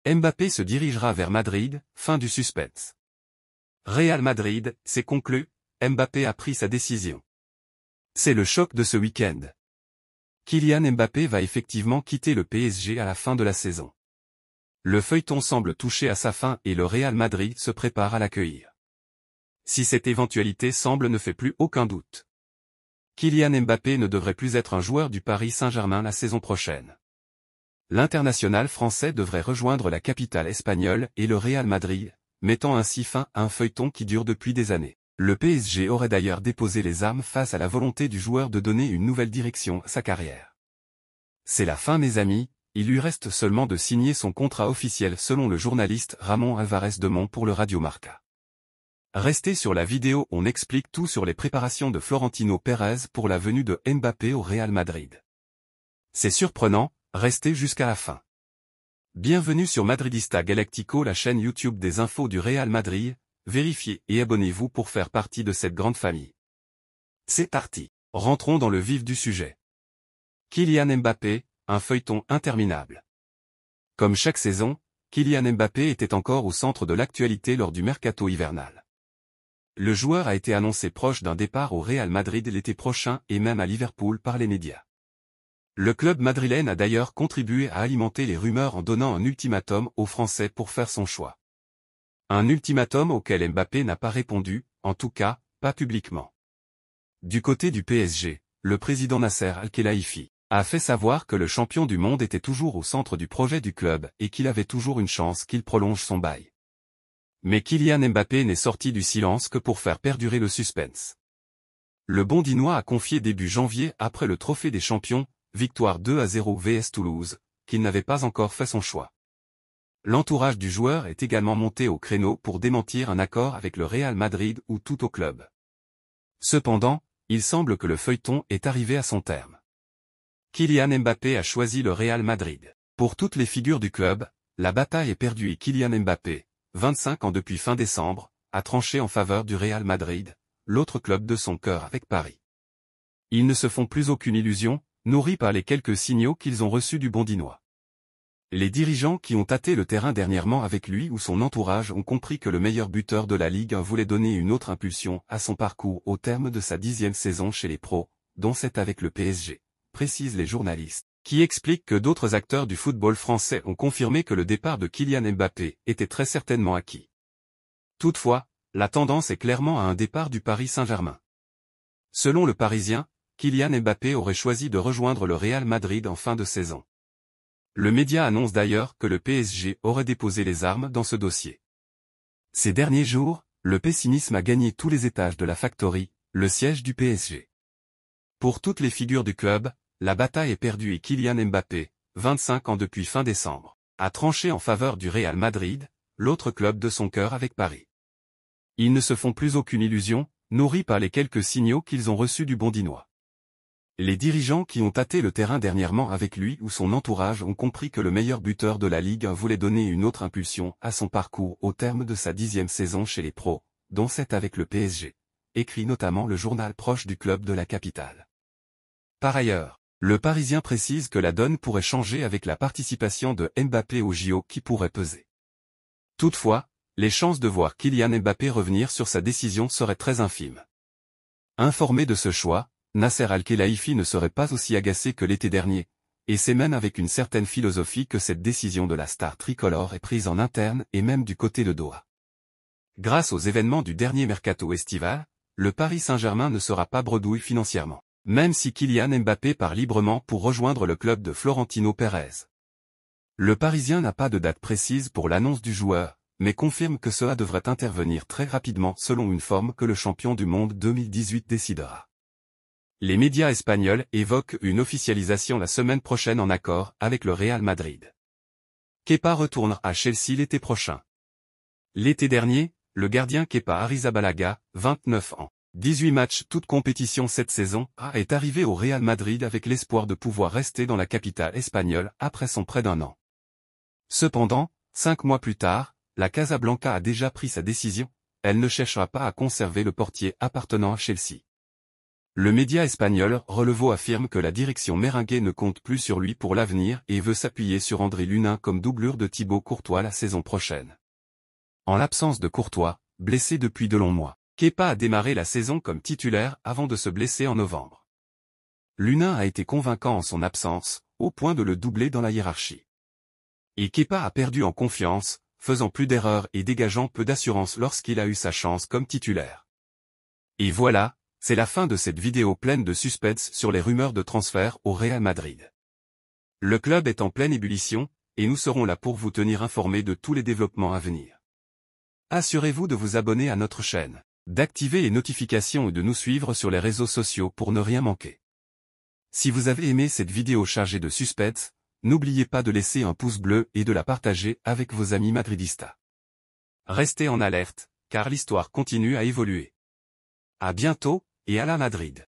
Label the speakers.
Speaker 1: Mbappé se dirigera vers Madrid, fin du suspense. Real Madrid, c'est conclu, Mbappé a pris sa décision. C'est le choc de ce week-end. Kylian Mbappé va effectivement quitter le PSG à la fin de la saison. Le feuilleton semble toucher à sa fin et le Real Madrid se prépare à l'accueillir. Si cette éventualité semble ne fait plus aucun doute. Kylian Mbappé ne devrait plus être un joueur du Paris Saint-Germain la saison prochaine. L'international français devrait rejoindre la capitale espagnole et le Real Madrid, mettant ainsi fin à un feuilleton qui dure depuis des années. Le PSG aurait d'ailleurs déposé les armes face à la volonté du joueur de donner une nouvelle direction à sa carrière. C'est la fin mes amis, il lui reste seulement de signer son contrat officiel selon le journaliste Ramon Alvarez Demont pour le Radio Marca. Restez sur la vidéo, on explique tout sur les préparations de Florentino Pérez pour la venue de Mbappé au Real Madrid. C'est surprenant, restez jusqu'à la fin. Bienvenue sur Madridista Galactico, la chaîne YouTube des infos du Real Madrid, vérifiez et abonnez-vous pour faire partie de cette grande famille. C'est parti, rentrons dans le vif du sujet. Kylian Mbappé, un feuilleton interminable. Comme chaque saison, Kylian Mbappé était encore au centre de l'actualité lors du mercato hivernal. Le joueur a été annoncé proche d'un départ au Real Madrid l'été prochain et même à Liverpool par les médias. Le club madrilène a d'ailleurs contribué à alimenter les rumeurs en donnant un ultimatum aux Français pour faire son choix. Un ultimatum auquel Mbappé n'a pas répondu, en tout cas, pas publiquement. Du côté du PSG, le président Nasser Al-Khelaifi a fait savoir que le champion du monde était toujours au centre du projet du club et qu'il avait toujours une chance qu'il prolonge son bail. Mais Kylian Mbappé n'est sorti du silence que pour faire perdurer le suspense. Le Bondinois a confié début janvier après le trophée des champions, victoire 2-0 vs Toulouse, qu'il n'avait pas encore fait son choix. L'entourage du joueur est également monté au créneau pour démentir un accord avec le Real Madrid ou tout au club. Cependant, il semble que le feuilleton est arrivé à son terme. Kylian Mbappé a choisi le Real Madrid. Pour toutes les figures du club, la bataille est perdue et Kylian Mbappé, 25 ans depuis fin décembre, a tranché en faveur du Real Madrid, l'autre club de son cœur avec Paris. Ils ne se font plus aucune illusion, nourris par les quelques signaux qu'ils ont reçus du Bondinois. Les dirigeants qui ont tâté le terrain dernièrement avec lui ou son entourage ont compris que le meilleur buteur de la Ligue 1 voulait donner une autre impulsion à son parcours au terme de sa 10e saison chez les pros, dont 7 avec le PSG, précisent les journalistes, qui expliquent que d'autres acteurs du football français ont confirmé que le départ de Kylian Mbappé était très certainement acquis. Toutefois, la tendance est clairement à un départ du Paris Saint-Germain. Selon le Parisien, Kylian Mbappé aurait choisi de rejoindre le Real Madrid en fin de saison. Le média annonce d'ailleurs que le PSG aurait déposé les armes dans ce dossier. Ces derniers jours, le pessimisme a gagné tous les étages de la Factory, le siège du PSG. Pour toutes les figures du club, la bataille est perdue et Kylian Mbappé, 25 ans depuis fin décembre, a tranché en faveur du Real Madrid, l'autre club de son cœur avec Paris. Ils ne se font plus aucune illusion, nourris par les quelques signaux qu'ils ont reçus du Bondinois. Les dirigeants qui ont tâté le terrain dernièrement avec lui ou son entourage ont compris que le meilleur buteur de la Ligue 1 voulait donner une autre impulsion à son parcours au terme de sa 10e saison chez les pros, dont 7 avec le PSG, écrit notamment le journal proche du club de la capitale. Par ailleurs, le Parisien précise que la donne pourrait changer avec la participation de Mbappé au JO qui pourrait peser. Toutefois, les chances de voir Kylian Mbappé revenir sur sa décision seraient très infimes. Informé de ce choix, Nasser Al-Khelaifi ne serait pas aussi agacé que l'été dernier, et c'est même avec une certaine philosophie que cette décision de la star tricolore est prise en interne et même du côté de Doha. Grâce aux événements du dernier mercato estival, le Paris Saint-Germain ne sera pas bredouille financièrement, même si Kylian Mbappé part librement pour rejoindre le club de Florentino Pérez. Le Parisien n'a pas de date précise pour l'annonce du joueur, mais confirme que cela devrait intervenir très rapidement selon une forme que le champion du monde 2018 décidera. Les médias espagnols évoquent une officialisation la semaine prochaine en accord avec le Real Madrid. Kepa retourne à Chelsea l'été prochain. L'été dernier, le gardien Kepa Arrizabalaga, 29 ans, 18 matchs toutes compétitions cette saison, est arrivé au Real Madrid avec l'espoir de pouvoir rester dans la capitale espagnole après son près d'un an. Cependant, 5 mois plus tard, la Casablanca a déjà pris sa décision, elle ne cherchera pas à conserver le portier appartenant à Chelsea. Le média espagnol Relevo affirme que la direction merengue ne compte plus sur lui pour l'avenir et veut s'appuyer sur André Lunin comme doublure de Thibaut Courtois la saison prochaine. En l'absence de Courtois, blessé depuis de longs mois, Kepa a démarré la saison comme titulaire avant de se blesser en novembre. Lunin a été convaincant en son absence, au point de le doubler dans la hiérarchie. Et Kepa a perdu en confiance, faisant plus d'erreurs et dégageant peu d'assurance lorsqu'il a eu sa chance comme titulaire. Et voilà, c'est la fin de cette vidéo pleine de suspense sur les rumeurs de transfert au Real Madrid. Le club est en pleine ébullition, et nous serons là pour vous tenir informés de tous les développements à venir. Assurez-vous de vous abonner à notre chaîne, d'activer les notifications et de nous suivre sur les réseaux sociaux pour ne rien manquer. Si vous avez aimé cette vidéo chargée de suspense, n'oubliez pas de laisser un pouce bleu et de la partager avec vos amis madridistas. Restez en alerte, car l'histoire continue à évoluer. À bientôt, et à la Madrid.